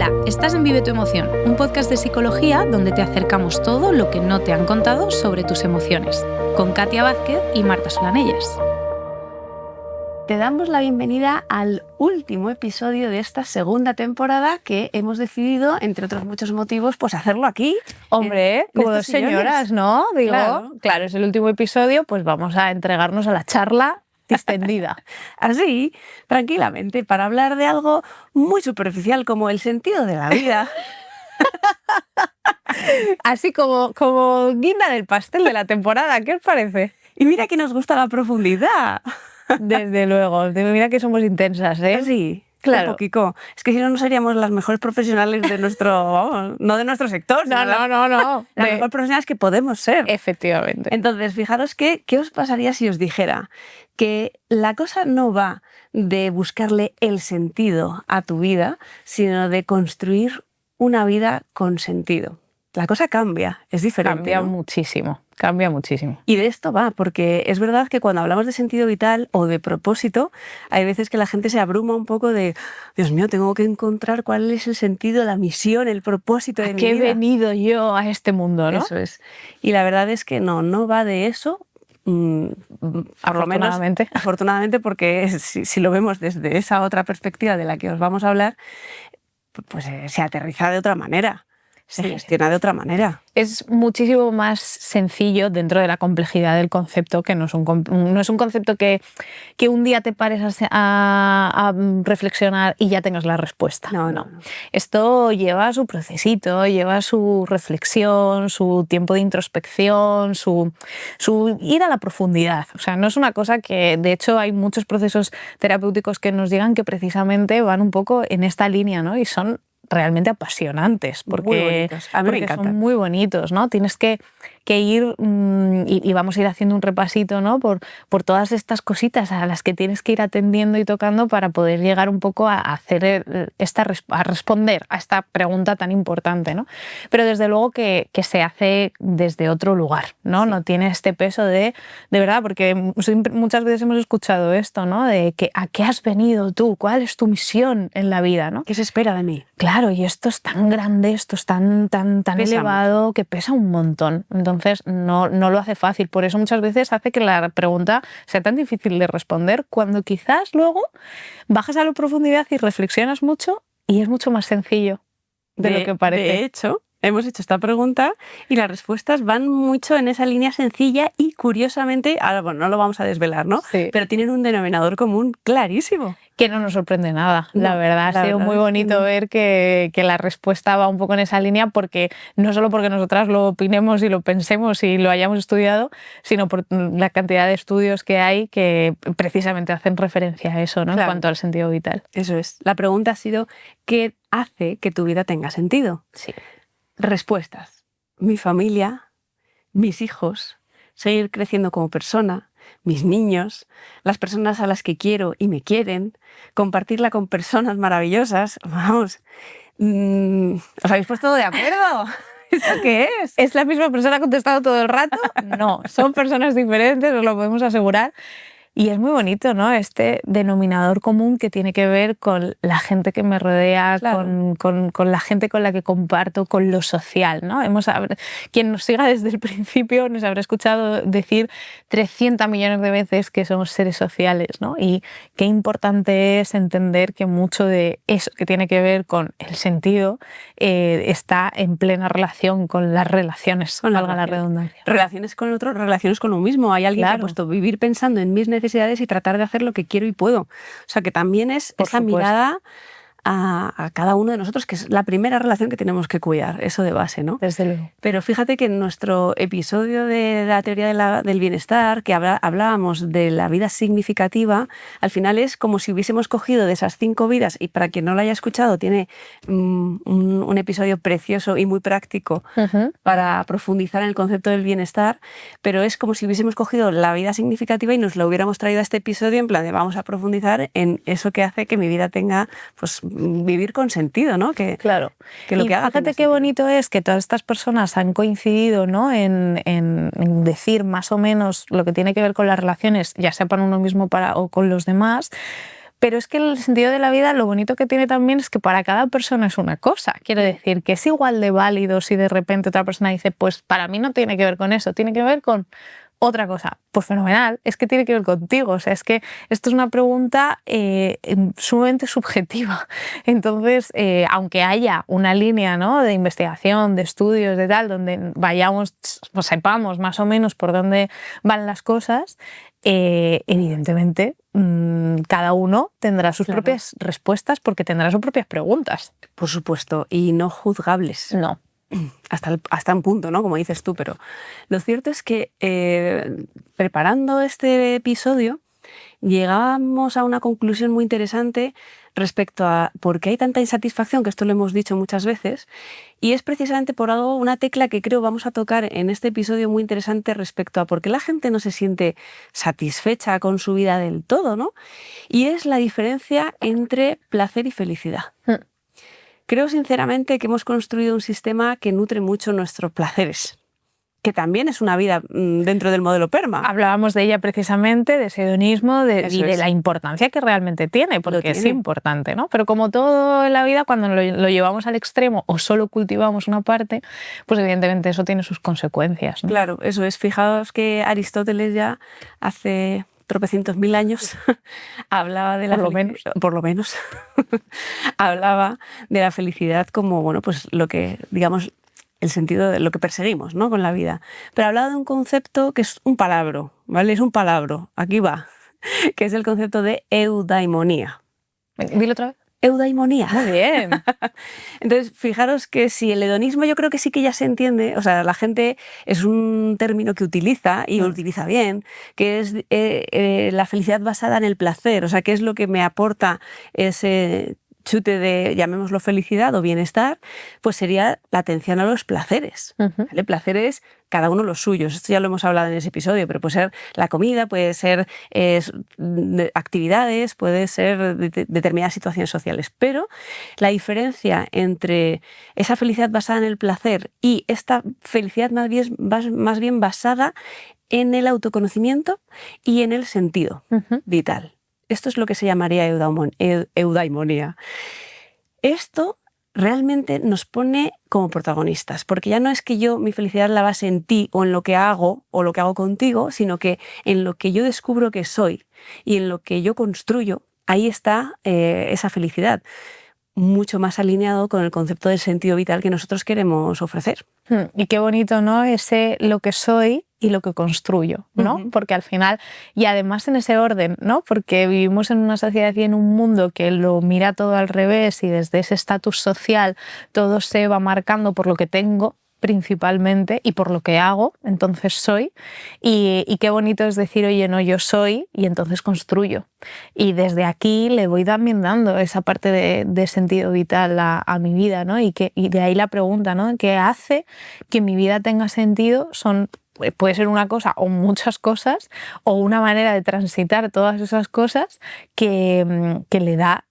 Hola, estás en Vive tu Emoción, un podcast de psicología donde te acercamos todo lo que no te han contado sobre tus emociones, con Katia Vázquez y Marta Solanellas. Te damos la bienvenida al último episodio de esta segunda temporada que hemos decidido, entre otros muchos motivos, pues hacerlo aquí. Hombre, como dos señoras, ¿no? Digo, claro, es el último episodio, pues vamos a entregarnos a la charla distendida. Así, tranquilamente, para hablar de algo muy superficial como el sentido de la vida. Así como guinda del pastel de la temporada, ¿qué os parece? Y mira que nos gusta la profundidad. Desde luego, mira que somos intensas, ¿eh? Sí, claro. Un poquito. Es que si no, no seríamos las mejores profesionales de nuestro, vamos, no de nuestro sector. No. Las mejores profesionales que podemos ser. Efectivamente. Entonces, fijaros ¿qué os pasaría si os dijera que la cosa no va de buscarle el sentido a tu vida, sino de construir una vida con sentido? La cosa cambia, es diferente. Cambia muchísimo. Y de esto va, porque es verdad que cuando hablamos de sentido vital o de propósito, hay veces que la gente se abruma un poco de, Dios mío, tengo que encontrar cuál es el sentido, la misión, el propósito de mi vida. ¿A qué he venido yo a este mundo, no? Eso es. Y la verdad es que no va de eso. Por lo menos, afortunadamente, porque si lo vemos desde esa otra perspectiva de la que os vamos a hablar, pues se aterriza de otra manera. Se gestiona de otra manera. Es muchísimo más sencillo dentro de la complejidad del concepto, que no es un concepto que un día te pares a reflexionar y ya tengas la respuesta. No. Esto lleva su procesito, lleva su reflexión, su tiempo de introspección, su ir a la profundidad. O sea, no es una cosa que, de hecho, hay muchos procesos terapéuticos que nos digan que precisamente van un poco en esta línea, ¿no? Y son realmente apasionantes porque son muy bonitos, ¿no? Tienes que ir y vamos a ir haciendo un repasito, ¿no? por todas estas cositas a las que tienes que ir atendiendo y tocando para poder llegar un poco a hacer a responder a esta pregunta tan importante, ¿no? Pero desde luego que se hace desde otro lugar, ¿no? Sí. No tiene este peso de verdad, porque muchas veces hemos escuchado esto, ¿no? De que ¿a qué has venido tú? ¿Cuál es tu misión en la vida, ¿no? ¿Qué se espera de mí? Claro, y esto es tan grande, esto es tan elevado que pesa un montón. Entonces no lo hace fácil. Por eso muchas veces hace que la pregunta sea tan difícil de responder, cuando quizás luego bajas a la profundidad y reflexionas mucho y es mucho más sencillo de lo que parece. De hecho, hemos hecho esta pregunta y las respuestas van mucho en esa línea sencilla y, curiosamente, ahora bueno, no lo vamos a desvelar, ¿no? Sí. Pero tienen un denominador común clarísimo. Que no nos sorprende nada, la verdad. Ha sido muy bonito ver que la respuesta va un poco en esa línea, porque no solo porque nosotras lo opinemos y lo pensemos y lo hayamos estudiado, sino por la cantidad de estudios que hay que precisamente hacen referencia a eso, ¿no? Claro. En cuanto al sentido vital. Eso es. La pregunta ha sido, ¿qué hace que tu vida tenga sentido? Sí. Respuestas: mi familia, mis hijos, seguir creciendo como persona, mis niños, las personas a las que quiero y me quieren, compartirla con personas maravillosas. Vamos, ¿os habéis puesto de acuerdo? ¿Esto qué es? ¿Es la misma persona que ha contestado todo el rato? No, son personas diferentes, os lo podemos asegurar. Y es muy bonito, ¿no? Este denominador común que tiene que ver con la gente que me rodea, claro, con la gente con la que comparto, con lo social, ¿no? Quien nos siga desde el principio nos habrá escuchado decir 300 millones de veces que somos seres sociales, ¿no? Y qué importante es entender que mucho de eso que tiene que ver con el sentido está en plena relación con las relaciones, valga la redundancia. Relaciones con otros, relaciones con uno mismo. Hay alguien que ha puesto vivir pensando en mis necesidades y tratar de hacer lo que quiero y puedo. O sea, que también es esa mirada a cada uno de nosotros, que es la primera relación que tenemos que cuidar, eso de base, ¿no? Desde luego. Pero fíjate que en nuestro episodio de la teoría del bienestar, que hablábamos de la vida significativa, al final es como si hubiésemos cogido de esas 5 vidas, y para quien no lo haya escuchado, tiene un episodio precioso y muy práctico para profundizar en el concepto del bienestar, pero es como si hubiésemos cogido la vida significativa y nos lo hubiéramos traído a este episodio en plan de vamos a profundizar en eso que hace que mi vida tenga, pues, vivir con sentido, ¿no? Claro. Que lo y que haga fíjate qué bonito es que todas estas personas han coincidido, ¿no? en decir más o menos lo que tiene que ver con las relaciones, ya sea para uno mismo o con los demás, Pero es que el sentido de la vida, lo bonito que tiene también es que para cada persona es una cosa. Quiero decir que es igual de válido si de repente otra persona dice, pues para mí no tiene que ver con eso, tiene que ver con otra cosa. Pues fenomenal, es que tiene que ver contigo. O sea, es que esto es una pregunta sumamente subjetiva. Entonces, aunque haya una línea, ¿no?, de investigación, de estudios, de tal, donde vayamos, pues sepamos más o menos por dónde van las cosas, evidentemente cada uno tendrá sus propias respuestas porque tendrá sus propias preguntas. Por supuesto, y no juzgables. No. Hasta un punto, ¿no?, como dices tú, pero lo cierto es que preparando este episodio llegamos a una conclusión muy interesante respecto a por qué hay tanta insatisfacción, que esto lo hemos dicho muchas veces, y es precisamente por algo, una tecla que creo vamos a tocar en este episodio muy interesante respecto a por qué la gente no se siente satisfecha con su vida del todo, ¿no? Y es la diferencia entre placer y felicidad. Creo sinceramente que hemos construido un sistema que nutre mucho nuestros placeres, que también es una vida dentro del modelo PERMA. Hablábamos de ella precisamente, de ese hedonismo y de la importancia que realmente tiene, porque es importante, ¿no? Pero como todo en la vida, cuando lo llevamos al extremo o solo cultivamos una parte, pues evidentemente eso tiene sus consecuencias, ¿no? Claro, eso es. Fijaos que Aristóteles ya hace tropecientos mil años hablaba de la por lo menos hablaba de la felicidad como, bueno, pues lo que, digamos, el sentido de lo que perseguimos, ¿no?, con la vida. Pero hablaba de un concepto que es un palabro, ¿vale? Es un palabro, aquí va, que es el concepto de eudaimonía. Dilo otra vez. Eudaimonía. Muy bien. Entonces, fijaros que si el hedonismo yo creo que sí que ya se entiende, o sea, la gente es un término que utiliza y lo utiliza bien, que es la felicidad basada en el placer, o sea, qué es lo que me aporta ese chute de, llamémoslo felicidad o bienestar, pues sería la atención a los placeres. ¿Vale? Placeres, cada uno los suyos. Esto ya lo hemos hablado en ese episodio, pero puede ser la comida, puede ser actividades, puede ser determinadas situaciones sociales. Pero la diferencia entre esa felicidad basada en el placer y esta felicidad más bien basada en el autoconocimiento y en el sentido vital. Esto es lo que se llamaría eudaimonía. Esto realmente nos pone como protagonistas, porque ya no es que mi felicidad la base en ti o en lo que hago o lo que hago contigo, sino que en lo que yo descubro que soy y en lo que yo construyo, ahí está esa felicidad, mucho más alineado con el concepto del sentido vital que nosotros queremos ofrecer. Y qué bonito, ¿no?, ese lo que soy y lo que construyo, ¿no? Porque al final, y además en ese orden, ¿no? Porque vivimos en una sociedad y en un mundo que lo mira todo al revés y desde ese estatus social todo se va marcando por lo que tengo principalmente y por lo que hago, entonces soy, y qué bonito es decir, oye, no, yo soy y entonces construyo. Y desde aquí le voy también dando esa parte de sentido vital a mi vida, ¿no? Y de ahí la pregunta, ¿no? ¿Qué hace que mi vida tenga sentido? Puede ser una cosa o muchas cosas, o una manera de transitar todas esas cosas que le da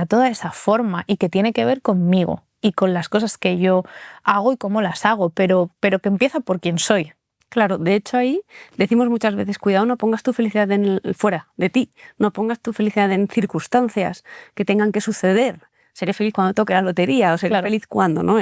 toda esa forma y que tiene que ver conmigo y con las cosas que yo hago y cómo las hago, pero que empieza por quién soy. Claro, de hecho ahí decimos muchas veces, cuidado, no pongas tu felicidad fuera de ti, no pongas tu felicidad en circunstancias que tengan que suceder. Seré feliz cuando toque la lotería, o seré feliz cuando, ¿no?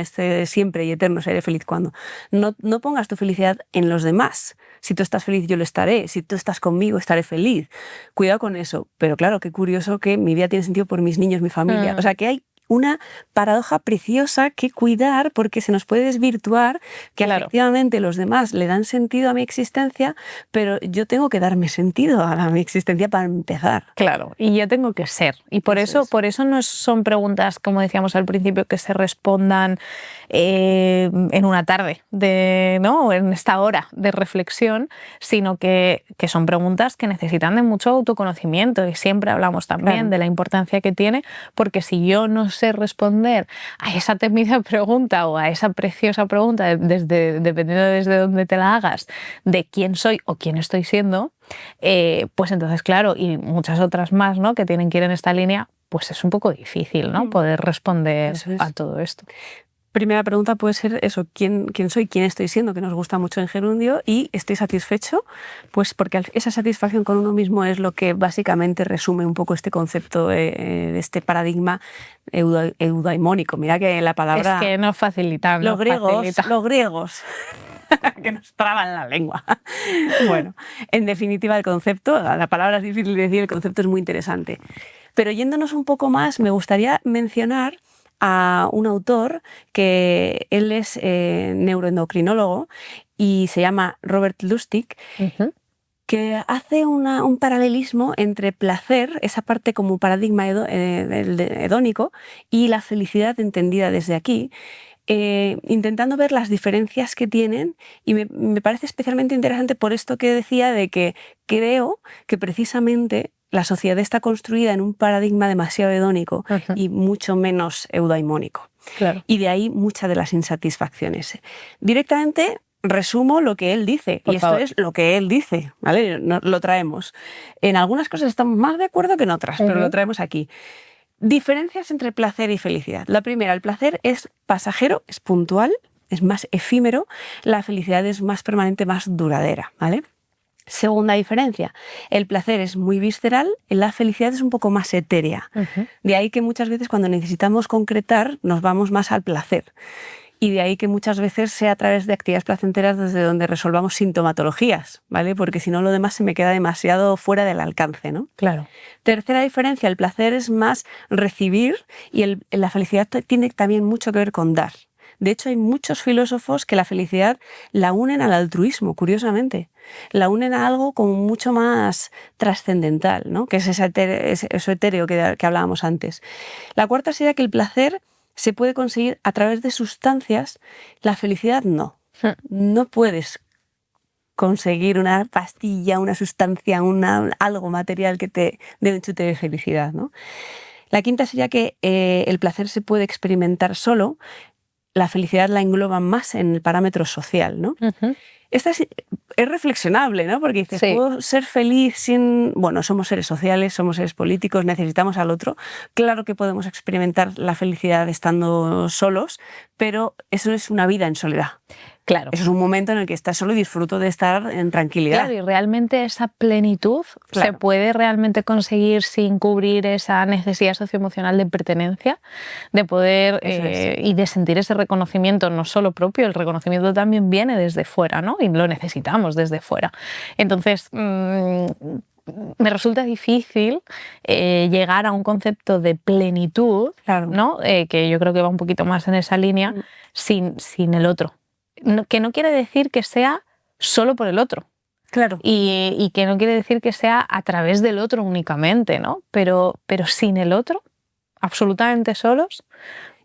Siempre y eterno seré feliz cuando. No pongas tu felicidad en los demás. Si tú estás feliz, yo lo estaré. Si tú estás conmigo, estaré feliz. Cuidado con eso. Pero claro, qué curioso que mi vida tiene sentido por mis niños, mi familia. O sea, que hay una paradoja preciosa que cuidar, porque se nos puede desvirtuar que efectivamente los demás le dan sentido a mi existencia, pero yo tengo que darme sentido a mi existencia para empezar. Claro, y yo tengo que ser. Y por eso no son preguntas, como decíamos al principio, que se respondan en una tarde, ¿no? En esta hora de reflexión, sino que son preguntas que necesitan de mucho autoconocimiento, y siempre hablamos también de la importancia que tiene, porque si yo no sé responder a esa temida pregunta o a esa preciosa pregunta, dependiendo desde dónde te la hagas, de quién soy o quién estoy siendo, pues entonces, claro, y muchas otras más, ¿no?, que tienen que ir en esta línea, pues es un poco difícil, ¿no?, poder responder a todo esto. primera pregunta puede ser eso, ¿quién soy? ¿Quién estoy siendo? Que nos gusta mucho en Gerundio. Y ¿estoy satisfecho? Pues porque esa satisfacción con uno mismo es lo que básicamente resume un poco este concepto, este paradigma eudaimónico. Mira que la palabra... Es que nos facilitan. Los griegos que nos traban la lengua. Bueno, en definitiva el concepto, la palabra es difícil de decir, el concepto es muy interesante. Pero yéndonos un poco más, me gustaría mencionar a un autor que él es neuroendocrinólogo y se llama Robert Lustig, que hace un paralelismo entre placer, esa parte como paradigma hedónico, y la felicidad entendida desde aquí, intentando ver las diferencias que tienen, y me parece especialmente interesante por esto que decía de que creo que precisamente la sociedad está construida en un paradigma demasiado hedónico y mucho menos eudaimónico. Claro. Y de ahí muchas de las insatisfacciones. Directamente resumo lo que él dice, y esto es lo que él dice, ¿vale? Lo traemos. En algunas cosas estamos más de acuerdo que en otras, pero lo traemos aquí. Diferencias entre placer y felicidad. La primera, el placer es pasajero, es puntual, es más efímero, la felicidad es más permanente, más duradera, ¿vale? Segunda diferencia, el placer es muy visceral, la felicidad es un poco más etérea. De ahí que muchas veces cuando necesitamos concretar nos vamos más al placer. Y de ahí que muchas veces sea a través de actividades placenteras desde donde resolvamos sintomatologías, ¿vale? Porque si no lo demás se me queda demasiado fuera del alcance, ¿no? Claro. Tercera diferencia, el placer es más recibir y la felicidad tiene también mucho que ver con dar. De hecho, hay muchos filósofos que la felicidad la unen al altruismo, curiosamente. La unen a algo como mucho más trascendental, ¿no? Que es eso etéreo que hablábamos antes. La cuarta sería que el placer se puede conseguir a través de sustancias, la felicidad no. No puedes conseguir una pastilla, una sustancia, algo material que te dé un chute de felicidad, ¿no? La quinta sería que el placer se puede experimentar solo, la felicidad la engloba más en el parámetro social, ¿no? Esta es reflexionable, ¿no? Porque dices, Sí. ¿puedo ser feliz sin...? Bueno, somos seres sociales, somos seres políticos, necesitamos al otro. Claro que podemos experimentar la felicidad estando solos, pero eso es una vida en soledad. Claro. Eso es un momento en el que estás solo y disfruto de estar en tranquilidad. Claro, y realmente esa plenitud se puede realmente conseguir sin cubrir esa necesidad socioemocional de pertenencia, de poder y de sentir ese reconocimiento no solo propio, el reconocimiento también viene desde fuera, ¿no? Y lo necesitamos desde fuera. Entonces, me resulta difícil llegar a un concepto de plenitud, ¿no? Que yo creo que va un poquito más en esa línea, sin el otro. Que no quiere decir que sea solo por el otro. Claro. Y que no quiere decir que sea a través del otro únicamente, ¿no? Pero sin el otro, absolutamente solos.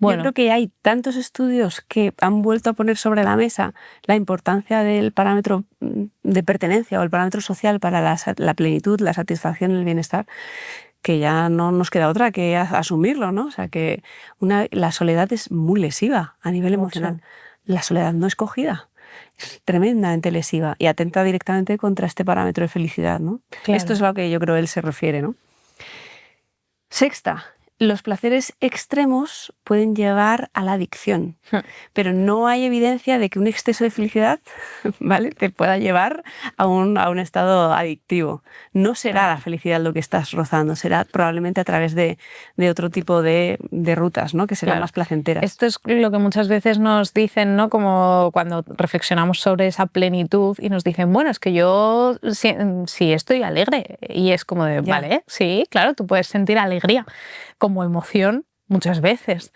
Bueno. Yo creo que hay tantos estudios que han vuelto a poner sobre la mesa la importancia del parámetro de pertenencia o el parámetro social para la plenitud, la satisfacción, el bienestar, que ya no nos queda otra que asumirlo, ¿no? O sea, que la soledad es muy lesiva a nivel emocional. La soledad no escogida es tremendamente lesiva y atenta directamente contra este parámetro de felicidad, ¿no? Claro. Esto es a lo que yo creo él se refiere, ¿no? Sexta, los placeres extremos pueden llevar a la adicción, pero no hay evidencia de que un exceso de felicidad, ¿vale?, te pueda llevar a un estado adictivo. No será la felicidad lo que estás rozando, será probablemente a través de otro tipo de rutas, ¿no?, que serán más placenteras. Esto es lo que muchas veces nos dicen, ¿no?, como cuando reflexionamos sobre esa plenitud y nos dicen, bueno, es que yo sí estoy alegre, y es como de, vale, sí, claro, tú puedes sentir alegría como emoción muchas veces.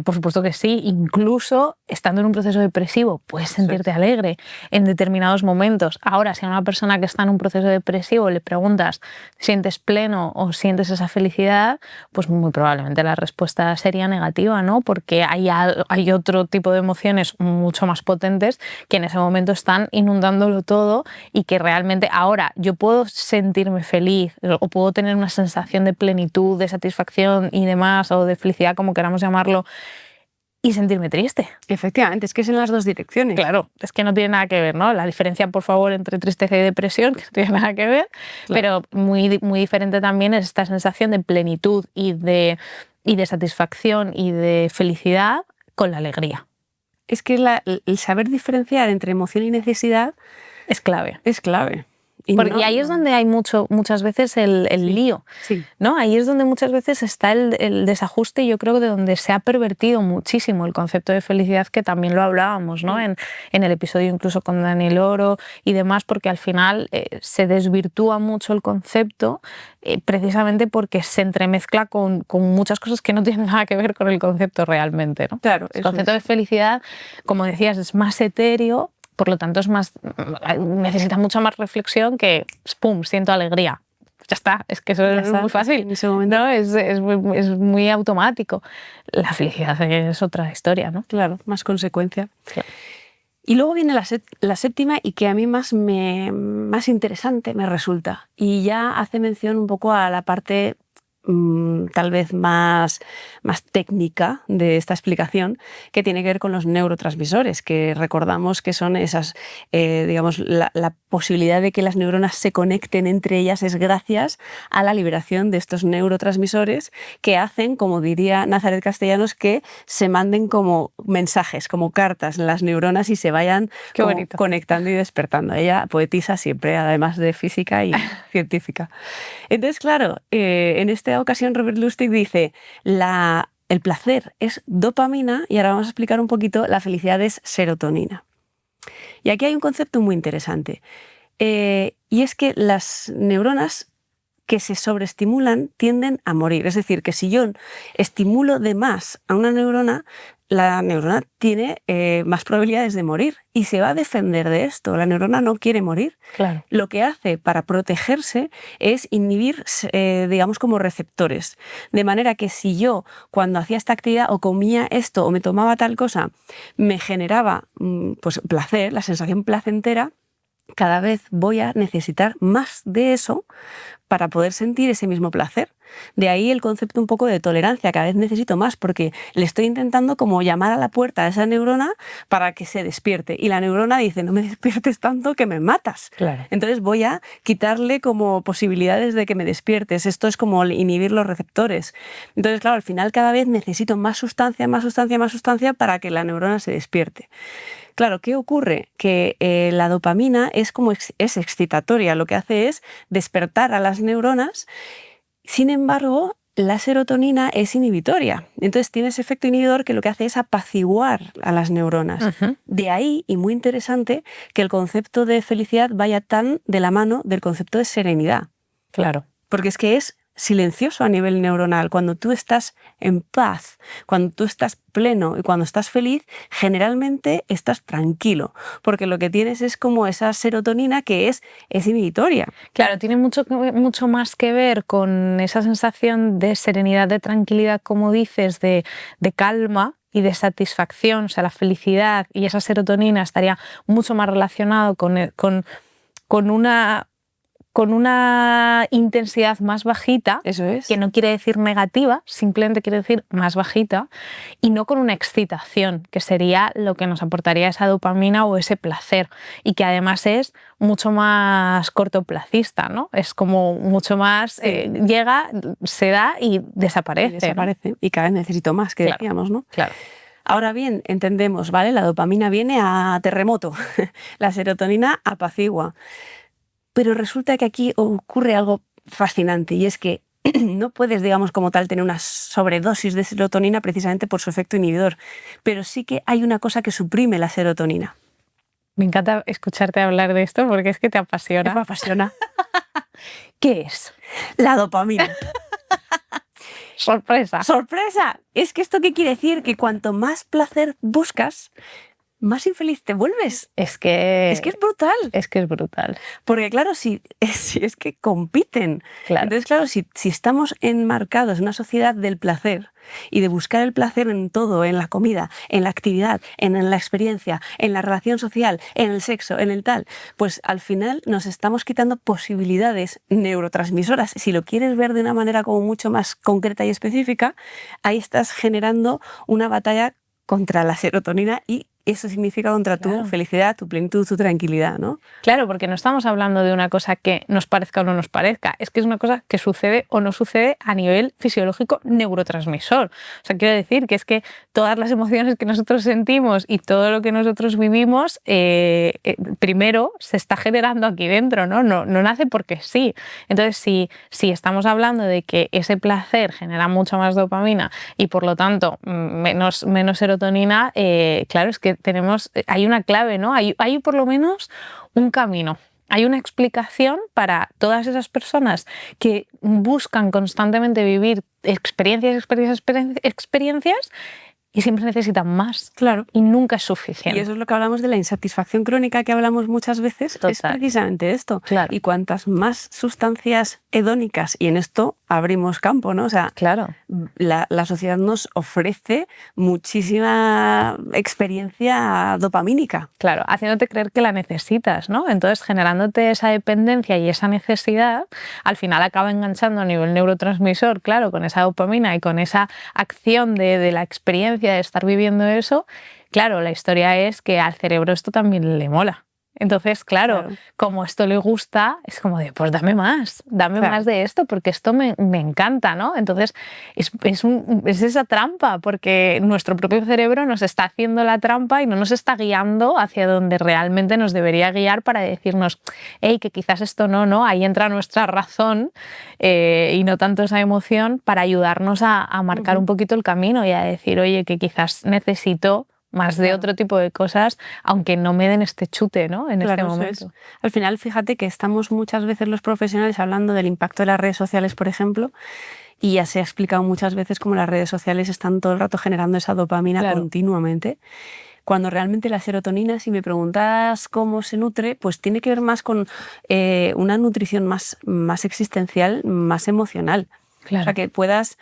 Por supuesto que sí, incluso estando en un proceso depresivo puedes sentirte alegre en determinados momentos. Ahora, si a una persona que está en un proceso depresivo le preguntas, ¿sientes pleno o sientes esa felicidad? Pues muy probablemente la respuesta sería negativa, ¿no? Porque hay otro tipo de emociones mucho más potentes que en ese momento están inundándolo todo y que realmente ahora yo puedo sentirme feliz o puedo tener una sensación de plenitud, de satisfacción y demás, o de felicidad, como queramos llamarlo, y sentirme triste. Efectivamente, es que es en las dos direcciones. Claro, es que no tiene nada que ver, ¿no? La diferencia, por favor, entre tristeza y depresión, que no tiene nada que ver, pero muy, muy diferente también es esta sensación de plenitud y de satisfacción y de felicidad con la alegría. Es que el saber diferenciar entre emoción y necesidad Es clave. es clave. Porque ahí es donde hay muchas veces el lío, Sí. ¿no? Ahí es donde muchas veces está el desajuste, y yo creo que de donde se ha pervertido muchísimo el concepto de felicidad, que también lo hablábamos, ¿no? En el episodio incluso con Daniel Oro y demás, porque al final se desvirtúa mucho el concepto precisamente porque se entremezcla con muchas cosas que no tienen nada que ver con el concepto realmente, ¿no? Claro, El concepto de felicidad, como decías, es más etéreo. Por lo tanto, necesita mucha más reflexión que, ¡pum!, siento alegría. Ya está, es que eso es muy fácil. En ese momento. ¿No? Es muy automático. La felicidad es otra historia, ¿no? Claro, más consecuencia. Claro. Y luego viene la séptima, y que a mí más interesante me resulta. Y ya hace mención un poco a la parte tal vez más técnica de esta explicación, que tiene que ver con los neurotransmisores, que recordamos que son esas, digamos, la posibilidad de que las neuronas se conecten entre ellas es gracias a la liberación de estos neurotransmisores que hacen, como diría Nazaret Castellanos, que se manden como mensajes, como cartas en las neuronas y se vayan conectando y despertando. Ella poetisa siempre, además de física y científica. Entonces, claro, en esta ocasión Robert Lustig dice, el placer es dopamina, y ahora vamos a explicar un poquito, la felicidad es serotonina. Y aquí hay un concepto muy interesante, y es que las neuronas que se sobreestimulan tienden a morir. Es decir, que si yo estimulo de más a una neurona, la neurona tiene más probabilidades de morir y se va a defender de esto. La neurona no quiere morir. Claro. Lo que hace para protegerse es inhibir, digamos, como receptores. De manera que si yo, cuando hacía esta actividad o comía esto o me tomaba tal cosa, me generaba pues, placer, la sensación placentera, cada vez voy a necesitar más de eso para poder sentir ese mismo placer. De ahí el concepto un poco de tolerancia, cada vez necesito más porque le estoy intentando como llamar a la puerta a esa neurona para que se despierte. Y la neurona dice, no me despiertes tanto que me matas. Claro. Entonces voy a quitarle como posibilidades de que me despiertes. Esto es como inhibir los receptores. Entonces, claro, al final cada vez necesito más sustancia para que la neurona se despierte. Claro, ¿qué ocurre? Que la dopamina es excitatoria, lo que hace es despertar a las neuronas. Sin embargo, la serotonina es inhibitoria. Entonces tiene ese efecto inhibidor que lo que hace es apaciguar a las neuronas. De ahí, y muy interesante, que el concepto de felicidad vaya tan de la mano del concepto de serenidad. Claro. Porque es que es silencioso a nivel neuronal. Cuando tú estás en paz, cuando tú estás pleno y cuando estás feliz, generalmente estás tranquilo, porque lo que tienes es como esa serotonina que es inhibitoria. Claro, tiene mucho más que ver con esa sensación de serenidad, de tranquilidad, como dices, de calma y de satisfacción. O sea, la felicidad y esa serotonina estaría mucho más relacionado con una intensidad más bajita. Eso es. Que no quiere decir negativa, simplemente quiere decir más bajita, y no con una excitación, que sería lo que nos aportaría esa dopamina o ese placer, y que además es mucho más cortoplacista, ¿no? Es como mucho más, llega, se da y desaparece. Y desaparece, ¿no? Y cada vez necesito más, que claro, decíamos, ¿no? Claro. Ahora bien, entendemos, ¿vale? La dopamina viene a terremoto, la serotonina apacigua. Pero resulta que aquí ocurre algo fascinante, y es que no puedes, digamos, como tal, tener una sobredosis de serotonina precisamente por su efecto inhibidor, pero sí que hay una cosa que suprime la serotonina. Me encanta escucharte hablar de esto porque es que te apasiona. Me apasiona. ¿Qué es? La dopamina. ¡Sorpresa! ¡Sorpresa! Es que ¿esto qué quiere decir? Que cuanto más placer buscas, más infeliz te vuelves. Es que es brutal. Es que es brutal. Porque claro, si es que compiten. Claro. Entonces, claro, si estamos enmarcados en una sociedad del placer y de buscar el placer en todo, en la comida, en la actividad, en la experiencia, en la relación social, en el sexo, en el tal, pues al final nos estamos quitando posibilidades neurotransmisoras. Si lo quieres ver de una manera como mucho más concreta y específica, ahí estás generando una batalla contra la serotonina y eso significa contra tu felicidad, tu plenitud, tu tranquilidad, ¿no? Claro, porque no estamos hablando de una cosa que nos parezca o no nos parezca, es que es una cosa que sucede o no sucede a nivel fisiológico neurotransmisor. O sea, quiero decir que es que todas las emociones que nosotros sentimos y todo lo que nosotros vivimos, primero se está generando aquí dentro, ¿no? No nace porque sí. Entonces, si estamos hablando de que ese placer genera mucha más dopamina y por lo tanto menos serotonina, claro, es que hay una clave, ¿no? Hay por lo menos un camino. Hay una explicación para todas esas personas que buscan constantemente vivir experiencias y siempre necesitan más. Claro. Y nunca es suficiente. Y eso es lo que hablamos de la insatisfacción crónica que hablamos muchas veces. Total. Es precisamente esto. Claro. Y cuantas más sustancias hedónicas, y en esto abrimos campo, ¿no? O sea, claro. la sociedad nos ofrece muchísima experiencia dopamínica. Claro, haciéndote creer que la necesitas, ¿no? Entonces, generándote esa dependencia y esa necesidad, al final acaba enganchando a nivel neurotransmisor, claro, con esa dopamina y con esa acción de la experiencia de estar viviendo eso. Claro, la historia es que al cerebro esto también le mola. Entonces, claro, como esto le gusta, es como de, pues dame más de esto, porque esto me encanta, ¿no? Entonces, es esa trampa, porque nuestro propio cerebro nos está haciendo la trampa y no nos está guiando hacia donde realmente nos debería guiar para decirnos, hey, que quizás esto no, ahí entra nuestra razón y no tanto esa emoción para ayudarnos a marcar un poquito el camino y a decir, oye, que quizás necesito más de otro tipo de cosas, aunque no me den este chute, ¿no? En este momento. Al final, fíjate que estamos muchas veces los profesionales hablando del impacto de las redes sociales, por ejemplo, y ya se ha explicado muchas veces cómo las redes sociales están todo el rato generando esa dopamina continuamente, cuando realmente la serotonina, si me preguntas cómo se nutre, pues tiene que ver más con una nutrición más existencial, más emocional. Claro. O sea, que puedas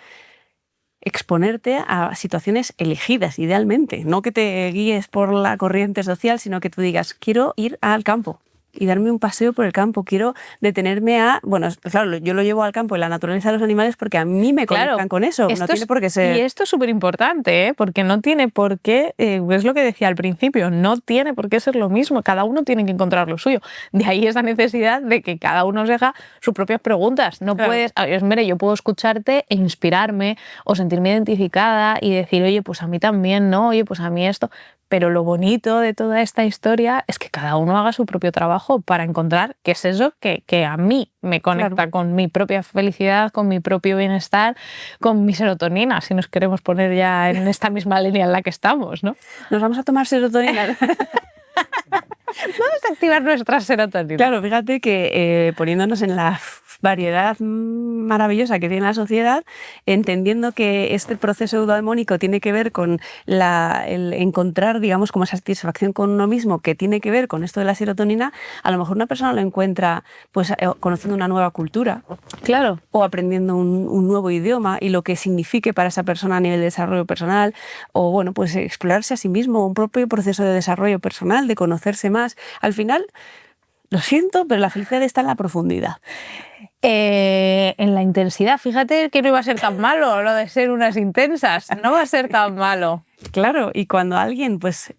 exponerte a situaciones elegidas, idealmente. No que te guíes por la corriente social, sino que tú digas, quiero ir al campo y darme un paseo por el campo. Quiero detenerme bueno, claro, yo lo llevo al campo y la naturaleza de los animales porque a mí me conectan con eso. No tiene por qué ser. Y esto es súper importante, porque no tiene por qué, es lo que decía al principio, no tiene por qué ser lo mismo. Cada uno tiene que encontrar lo suyo. De ahí esa necesidad de que cada uno se haga sus propias preguntas. No puedes, mire, yo puedo escucharte e inspirarme o sentirme identificada y decir, oye, pues a mí también, ¿no? Oye, pues a mí esto. Pero lo bonito de toda esta historia es que cada uno haga su propio trabajo para encontrar qué es eso que a mí me conecta con mi propia felicidad, con mi propio bienestar, con mi serotonina, si nos queremos poner ya en esta misma línea en la que estamos, ¿no? Nos vamos a tomar serotonina. Vamos a activar nuestra serotonina. Claro, fíjate que poniéndonos en la variedad maravillosa que tiene la sociedad, entendiendo que este proceso eudaimónico tiene que ver con el encontrar, digamos, como esa satisfacción con uno mismo, que tiene que ver con esto de la serotonina, a lo mejor una persona lo encuentra pues conociendo una nueva cultura, claro, o aprendiendo un nuevo idioma y lo que signifique para esa persona a nivel de desarrollo personal, o bueno, pues explorarse a sí mismo, un propio proceso de desarrollo personal, de conocerse más. Al final, lo siento, pero la felicidad está en la profundidad. En la intensidad, fíjate que no iba a ser tan malo lo de ser unas intensas, no va a ser tan malo. Claro, y cuando alguien pues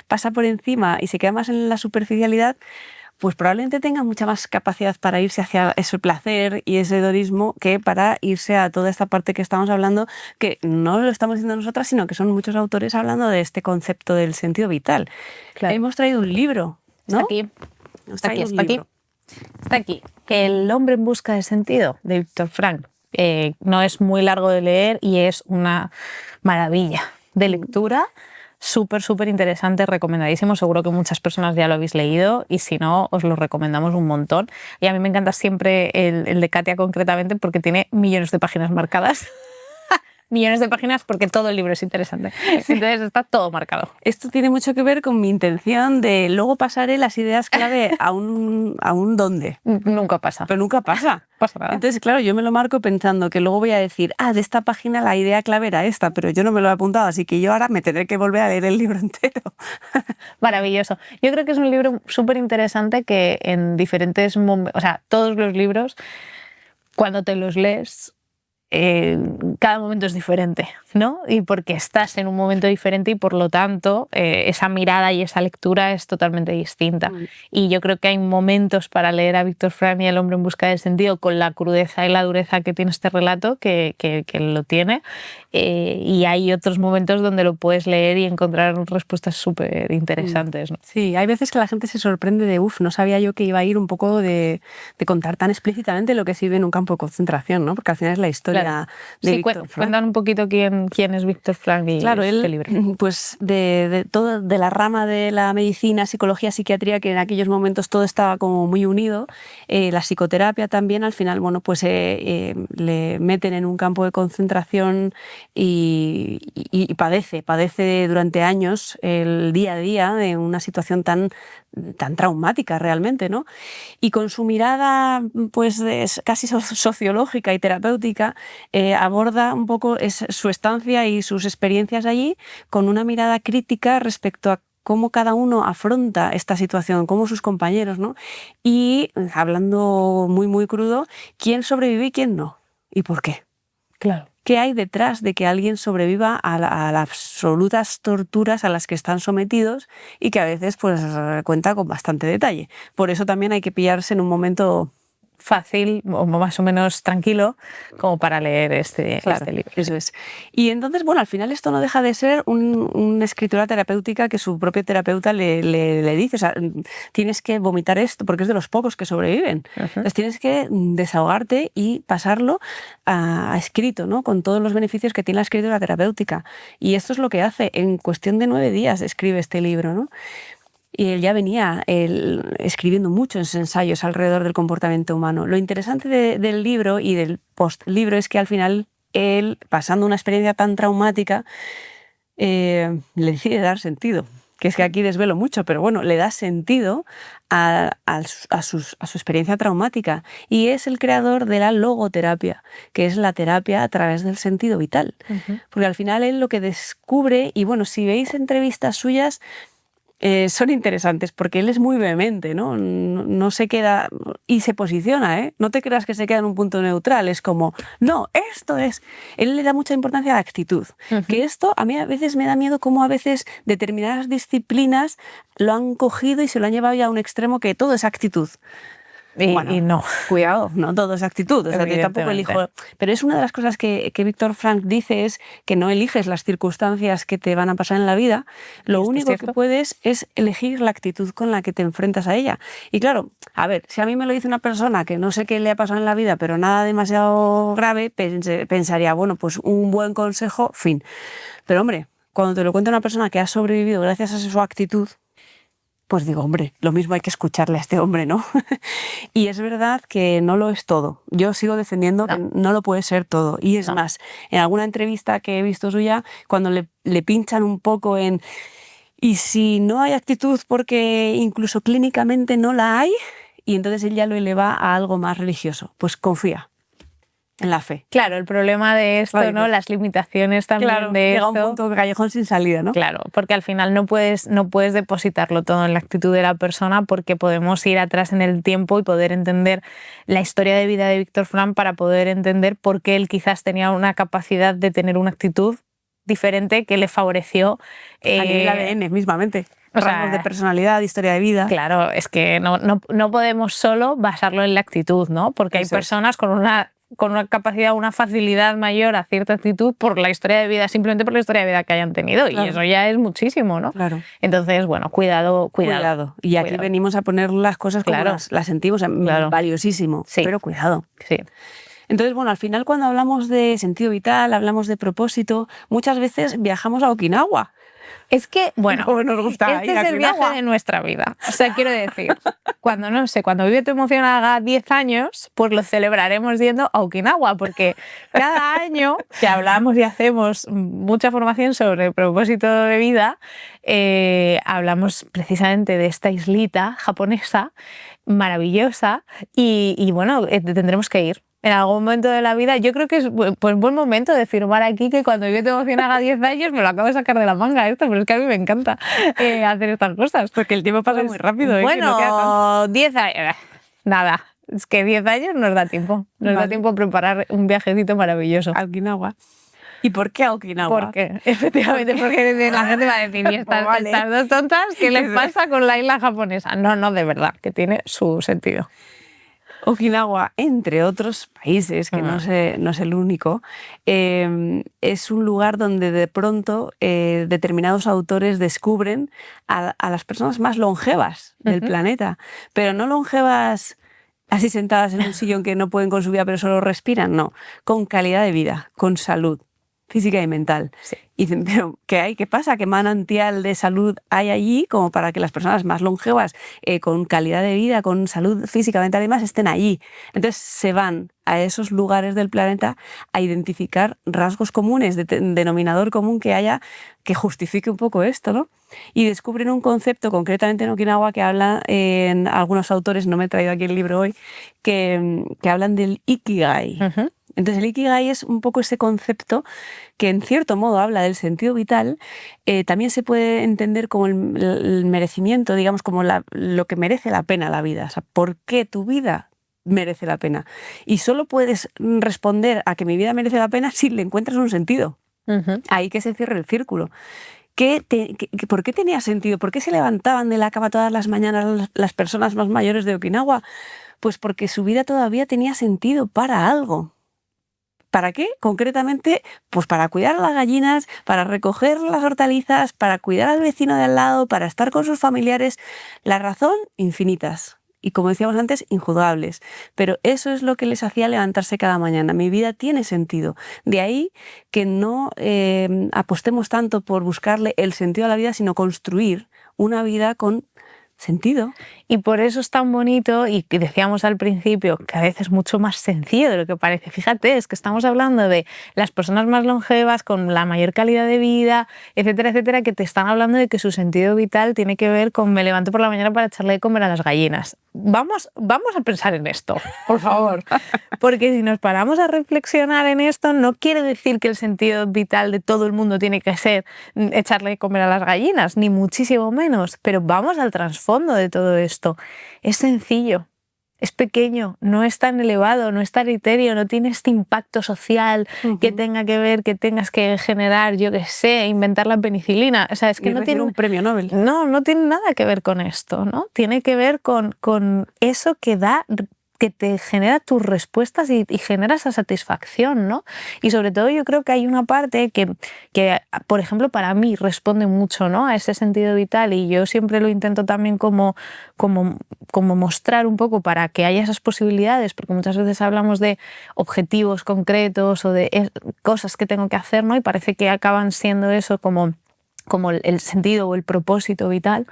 pasa por encima y se queda más en la superficialidad, pues probablemente tenga mucha más capacidad para irse hacia ese placer y ese hedonismo que para irse a toda esta parte que estamos hablando, que no lo estamos diciendo nosotras, sino que son muchos autores hablando de este concepto del sentido vital. Claro. Hemos traído un libro, ¿no? Está aquí. El hombre en busca de sentido, de Viktor Frankl. No es muy largo de leer y es una maravilla de lectura. Súper, súper interesante, recomendadísimo. Seguro que muchas personas ya lo habéis leído y si no, os lo recomendamos un montón. Y a mí me encanta siempre el de Katia concretamente porque tiene millones de páginas marcadas. Millones de páginas porque todo el libro es interesante. Entonces está todo marcado. Esto tiene mucho que ver con mi intención de luego pasaré las ideas clave a un dónde. Nunca pasa. Pero nunca pasa. Pasa nada. Entonces, claro, yo me lo marco pensando que luego voy a decir, de esta página la idea clave era esta, pero yo no me lo he apuntado, así que yo ahora me tendré que volver a leer el libro entero. Maravilloso. Yo creo que es un libro súper interesante que en diferentes momentos, o sea, todos los libros, cuando te los lees, cada momento es diferente, ¿no? Y porque estás en un momento diferente y por lo tanto esa mirada y esa lectura es totalmente distinta. Y yo creo que hay momentos para leer a Viktor Frankl y El hombre en busca del sentido con la crudeza y la dureza que tiene este relato, que lo tiene, y hay otros momentos donde lo puedes leer y encontrar respuestas súper interesantes, ¿no? Sí, hay veces que la gente se sorprende de, no sabía yo que iba a ir un poco de contar tan explícitamente lo que se vive en un campo de concentración, ¿no? Porque al final es la historia de Viktor Frankl. Cuentan un poquito quién es Viktor Frankl y este libro. Pues de la rama de la medicina, psicología, psiquiatría, que en aquellos momentos todo estaba como muy unido, la psicoterapia también, al final, bueno, pues le meten en un campo de concentración y padece durante años el día a día de una situación tan traumática realmente, ¿no? Y con su mirada pues casi sociológica y terapéutica aborda un poco su estancia y sus experiencias allí con una mirada crítica respecto a cómo cada uno afronta esta situación, cómo sus compañeros, ¿no? Y hablando muy, muy crudo, ¿quién sobrevive y quién no? ¿Y por qué? Claro. ¿Qué hay detrás de que alguien sobreviva a las absolutas torturas a las que están sometidos y que a veces pues cuenta con bastante detalle? Por eso también hay que pillarse en un momento fácil o más o menos tranquilo como para leer este libro. Eso es. Y entonces, bueno, al final esto no deja de ser una escritura terapéutica que su propio terapeuta le dice, o sea, tienes que vomitar esto porque es de los pocos que sobreviven. Entonces tienes que desahogarte y pasarlo a escrito, ¿no? Con todos los beneficios que tiene la escritura terapéutica. Y esto es lo que hace. En cuestión de 9 días escribe este libro, ¿no? Y él ya venía escribiendo muchos ensayos alrededor del comportamiento humano. Lo interesante del libro y del post-libro es que al final él, pasando una experiencia tan traumática, le decide dar sentido. Que es que aquí desvelo mucho, pero bueno, le da sentido a su experiencia traumática. Y es el creador de la logoterapia, que es la terapia a través del sentido vital. Porque al final él lo que descubre, y bueno, si veis entrevistas suyas, son interesantes porque él es muy vehemente, ¿no? No se queda y se posiciona, ¿eh? No te creas que se queda en un punto neutral, es como, no, esto es... Él le da mucha importancia a la actitud, que esto a mí a veces me da miedo cómo a veces determinadas disciplinas lo han cogido y se lo han llevado ya a un extremo que todo es actitud. Y no. Cuidado, no todo es actitud. O sea, yo tampoco elijo. Pero es una de las cosas que Viktor Frankl dice es que no eliges las circunstancias que te van a pasar en la vida. Lo único que puedes es elegir la actitud con la que te enfrentas a ella. Y claro, a ver, si a mí me lo dice una persona que no sé qué le ha pasado en la vida, pero nada demasiado grave, pensaría, bueno, pues un buen consejo, fin. Pero hombre, cuando te lo cuenta una persona que ha sobrevivido gracias a su actitud, pues digo, hombre, lo mismo hay que escucharle a este hombre, ¿no? Y es verdad que no lo es todo. Yo sigo defendiendo que no lo puede ser todo. Y es más, en alguna entrevista que he visto suya, cuando le pinchan un poco en... Y si no hay actitud porque incluso clínicamente no la hay, y entonces él ya lo eleva a algo más religioso, pues confía en la fe. Claro, el problema de esto, ¿no? Las limitaciones también de llega esto. Llega un punto callejón sin salida, ¿no? Claro, porque al final no puedes depositarlo todo en la actitud de la persona, porque podemos ir atrás en el tiempo y poder entender la historia de vida de Viktor Frankl para poder entender por qué él quizás tenía una capacidad de tener una actitud diferente que le favoreció a nivel ADN mismamente. Rasgos de personalidad, de historia de vida. Claro, es que no podemos solo basarlo en la actitud, ¿no? Porque hay personas con una capacidad, una facilidad mayor a cierta actitud por la historia de vida, simplemente por la historia de vida que hayan tenido. Claro. Y eso ya es muchísimo, ¿no? Claro. Entonces, bueno, cuidado. Y aquí venimos a poner las cosas como las sentimos, valiosísimo, pero cuidado. Sí. Entonces, bueno, al final cuando hablamos de sentido vital, hablamos de propósito, muchas veces viajamos a Okinawa. Es que, bueno, nos gusta este es el viaje de nuestra vida. O sea, quiero decir, cuando Vive tu Emoción haga 10 años, pues lo celebraremos yendo a Okinawa, porque cada año que hablamos y hacemos mucha formación sobre el propósito de vida, hablamos precisamente de esta islita japonesa maravillosa y bueno, tendremos que ir. En algún momento de la vida, yo creo que es pues buen momento de firmar aquí que cuando Vive tu Emoción haga 10 años me lo acabo de sacar de la manga esto, pero es que a mí me encanta hacer estas cosas. Porque el tiempo pasa muy rápido. Bueno, 10 años, nada. Es que 10 años nos da tiempo. Nos da tiempo a preparar un viajecito maravilloso. A Okinawa. ¿Y por qué a Okinawa? Porque, efectivamente, porque la gente va a decir, ¿y estas, Vale. estas dos tontas qué les pasa con la isla japonesa? No, de verdad, que tiene su sentido. Okinawa, entre otros países, que no es el único, es un lugar donde de pronto determinados autores descubren a las personas más longevas del planeta, pero no longevas así sentadas en un sillón que no pueden con su vida pero solo respiran, no, con calidad de vida, con salud física y mental. Sí. Y dicen, pero ¿qué hay? ¿Qué pasa? ¿Qué manantial de salud hay allí como para que las personas más longevas, con calidad de vida, con salud física, mental y demás, estén allí? Entonces se van a esos lugares del planeta a identificar rasgos comunes, denominador común que haya que justifique un poco esto, ¿no? Y descubren un concepto, concretamente en Okinawa, que habla en algunos autores, no me he traído aquí el libro hoy, que hablan del Ikigai. Entonces el Ikigai es un poco ese concepto que en cierto modo habla del sentido vital, también se puede entender como el merecimiento, digamos, como lo que merece la pena la vida. O sea, ¿por qué tu vida merece la pena? Y solo puedes responder a que mi vida merece la pena si le encuentras un sentido. Ahí que se cierre el círculo. ¿Por qué tenía sentido? ¿Por qué se levantaban de la cama todas las mañanas las personas más mayores de Okinawa? Pues porque su vida todavía tenía sentido para algo. ¿Para qué? Concretamente, pues para cuidar a las gallinas, para recoger las hortalizas, para cuidar al vecino de al lado, para estar con sus familiares. La razón, infinitas. Y como decíamos antes, injuzgables. Pero eso es lo que les hacía levantarse cada mañana. Mi vida tiene sentido. De ahí que no apostemos tanto por buscarle el sentido a la vida, sino construir una vida con sentido. Y por eso es tan bonito, y que decíamos al principio que a veces es mucho más sencillo de lo que parece. Fíjate, es que estamos hablando de las personas más longevas con la mayor calidad de vida, etcétera, etcétera, que te están hablando de que su sentido vital tiene que ver con me levanto por la mañana para echarle de comer a las gallinas. Vamos a pensar en esto, por favor. Porque si nos paramos a reflexionar en esto, no quiere decir que el sentido vital de todo el mundo tiene que ser echarle de comer a las gallinas, ni muchísimo menos. Pero vamos al trasfondo de todo esto. Es sencillo, es pequeño, no es tan elevado, no es tan etéreo, no tiene este impacto social que tenga que ver, que tengas que generar, yo qué sé, inventar la penicilina. O sea, es que no tiene un premio Nobel. No tiene nada que ver con esto, ¿no? Tiene que ver con eso que da, que te genera tus respuestas y genera esa satisfacción, ¿no? Y sobre todo yo creo que hay una parte que por ejemplo, para mí responde mucho, ¿no?, a ese sentido vital, y yo siempre lo intento también como mostrar un poco para que haya esas posibilidades, porque muchas veces hablamos de objetivos concretos o de cosas que tengo que hacer, ¿no? Y parece que acaban siendo eso como el sentido o el propósito vital.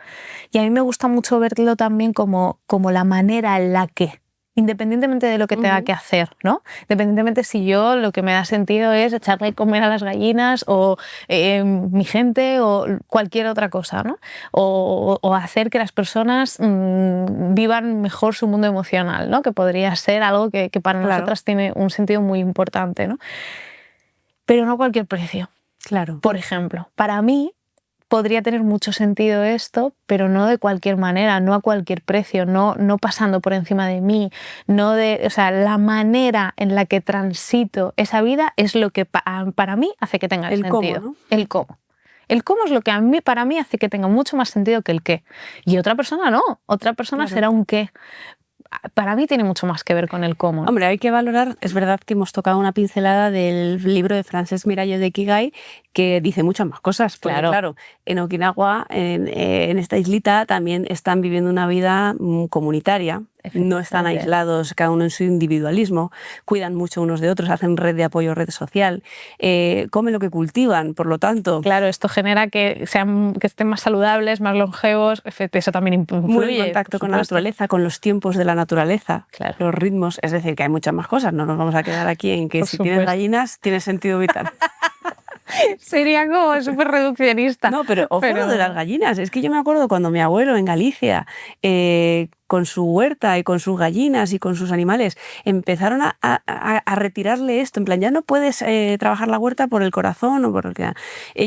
Y a mí me gusta mucho verlo también como la manera en la que, independientemente de lo que tenga que hacer, ¿no? Independientemente si yo lo que me da sentido es echarle de comer a las gallinas o mi gente o cualquier otra cosa, ¿no? O hacer que las personas vivan mejor su mundo emocional, ¿no? Que podría ser algo que para nosotras tiene un sentido muy importante, ¿no? Pero no a cualquier precio. Claro. Por ejemplo, para mí podría tener mucho sentido esto, pero no de cualquier manera, no a cualquier precio, no pasando por encima de mí, o sea, la manera en la que transito esa vida es lo que para mí hace que tenga sentido. Cómo, ¿no? El cómo. El cómo es lo que para mí hace que tenga mucho más sentido que el qué. Y otra persona no, otra persona será un qué. Para mí tiene mucho más que ver con el cómo. Hombre, hay que valorar, es verdad que hemos tocado una pincelada del libro de Francesc Miralles de Ikigai, que dice muchas más cosas. Porque, claro, en Okinawa, en esta islita, también están viviendo una vida comunitaria. No están aislados, cada uno en su individualismo, cuidan mucho unos de otros, hacen red de apoyo, red social, comen lo que cultivan, por lo tanto. Claro, esto genera que estén más saludables, más longevos, eso también influye. Muy en contacto con la naturaleza, con los tiempos de la naturaleza, los ritmos, es decir, que hay muchas más cosas, no nos vamos a quedar aquí en que si tienes gallinas, tienes sentido vital. Sería como súper reduccionista. No, pero ojo lo de las gallinas. Es que yo me acuerdo cuando mi abuelo en Galicia, con su huerta y con sus gallinas y con sus animales, empezaron a retirarle esto. En plan, ya no puedes trabajar la huerta por el corazón o por el que...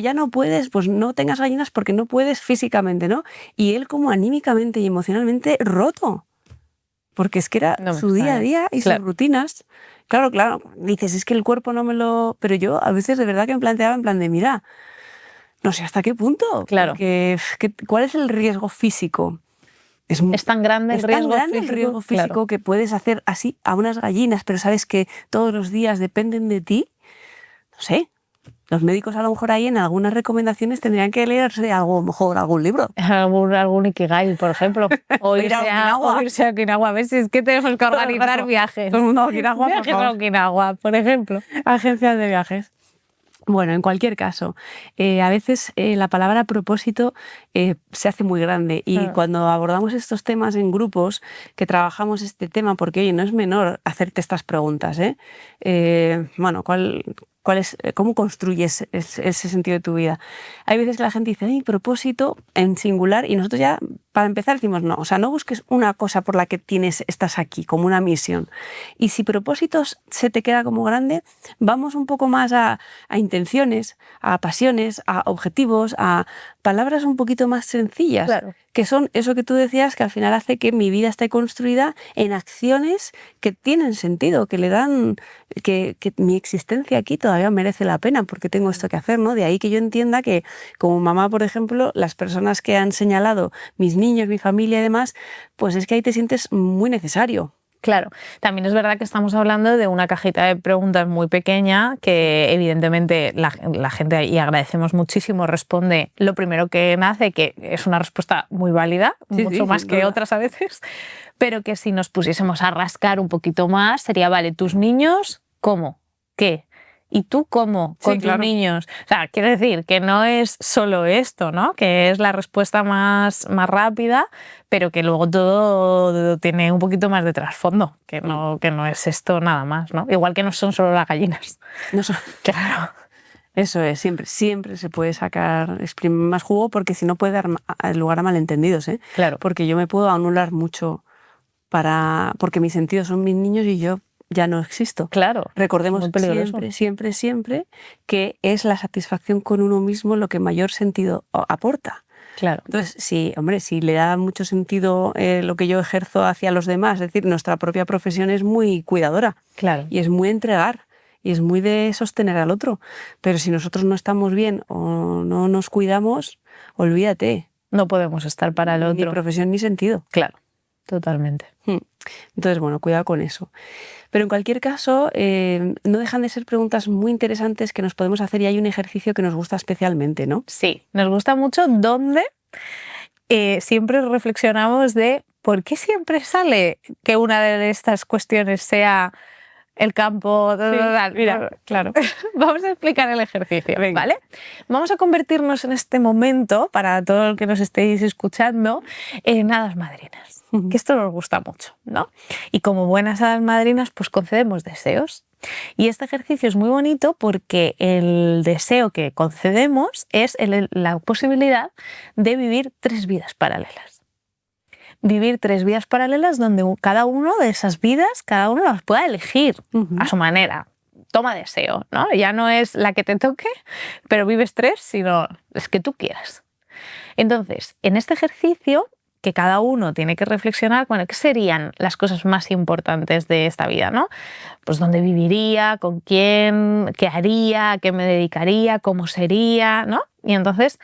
ya no puedes, pues no tengas gallinas porque no puedes físicamente, ¿no? Y él como anímicamente y emocionalmente roto. porque es que era su día a día y sus rutinas. Claro, dices, es que el cuerpo no me lo... Pero yo a veces de verdad que me planteaba en plan de, mira, no sé hasta qué punto. Claro. ¿Cuál es el riesgo físico? Es tan grande el riesgo físico claro, que puedes hacer así a unas gallinas, pero sabes que todos los días dependen de ti. No sé. Los médicos a lo mejor ahí en algunas recomendaciones tendrían que leerse mejor algún libro. Algún Ikigai, por ejemplo. O irse a Okinawa. A ver si es que tenemos que organizar viajes. Todo el mundo a Okinawa, viajes a Okinawa, por ejemplo. Agencias de viajes. Bueno, en cualquier caso, a veces la palabra propósito se hace muy grande y cuando abordamos estos temas en grupos que trabajamos este tema, porque oye, no es menor hacerte estas preguntas, bueno, ¿cómo construyes ese sentido de tu vida? Hay veces que la gente dice, ¡ay, propósito! En singular, y nosotros ya, para empezar, decimos no. O sea, no busques una cosa por la que estás aquí, como una misión. Y si propósitos se te queda como grande, vamos un poco más a intenciones, a pasiones, a objetivos, a palabras un poquito más sencillas. Claro. Que son eso que tú decías, que al final hace que mi vida esté construida en acciones que tienen sentido, que le dan, que mi existencia aquí todavía merece la pena porque tengo esto que hacer, ¿no? De ahí que yo entienda que como mamá, por ejemplo, las personas que han señalado mis niños, mi familia y demás, pues es que ahí te sientes muy necesario. Claro, también es verdad que estamos hablando de una cajita de preguntas muy pequeña que evidentemente la gente, y agradecemos muchísimo, responde lo primero que nace, que es una respuesta muy válida, mucho más que otras a veces, pero que si nos pusiésemos a rascar un poquito más sería, vale, tus niños, ¿cómo? ¿Qué? ¿Y tú cómo con tus niños? O sea, quiero decir que no es solo esto, ¿no? Que es la respuesta más rápida, pero que luego todo tiene un poquito más de trasfondo, que no es esto nada más, ¿no? Igual que no son solo las gallinas. No son... Claro. Eso es, siempre se puede exprimir más jugo porque si no puede dar lugar a malentendidos, ¿eh? Claro. Porque yo me puedo anular mucho porque mis sentidos son mis niños y yo ya no existo. Claro. Recordemos siempre que es la satisfacción con uno mismo lo que mayor sentido aporta. Claro. Entonces, si le da mucho sentido lo que yo ejerzo hacia los demás, es decir, nuestra propia profesión es muy cuidadora. Claro. Y es muy entregar. Y es muy de sostener al otro. Pero si nosotros no estamos bien o no nos cuidamos, olvídate. No podemos estar para el otro. Ni profesión ni sentido. Claro, totalmente. Entonces, bueno, cuidado con eso. Pero en cualquier caso, no dejan de ser preguntas muy interesantes que nos podemos hacer y hay un ejercicio que nos gusta especialmente, ¿no? Sí, nos gusta mucho donde siempre reflexionamos de por qué siempre sale que una de estas cuestiones sea el campo... Mira, claro. Vamos a explicar el ejercicio, ¿vale? Vamos a convertirnos en este momento, para todo el que nos estéis escuchando, en hadas madrinas. Que esto nos gusta mucho, ¿no? Y como buenas hadas madrinas, pues concedemos deseos. Y este ejercicio es muy bonito porque el deseo que concedemos es la posibilidad de vivir 3 vidas paralelas. Vivir 3 vidas paralelas donde cada uno de esas vidas, cada uno las pueda elegir a su manera. Toma deseo, ¿no? Ya no es la que te toque, pero vives 3, sino es que tú quieras. Entonces, en este ejercicio, que cada uno tiene que reflexionar, bueno, ¿qué serían las cosas más importantes de esta vida, ¿no? Pues dónde viviría, con quién, qué haría, a qué me dedicaría, cómo sería, ¿no? Y entonces,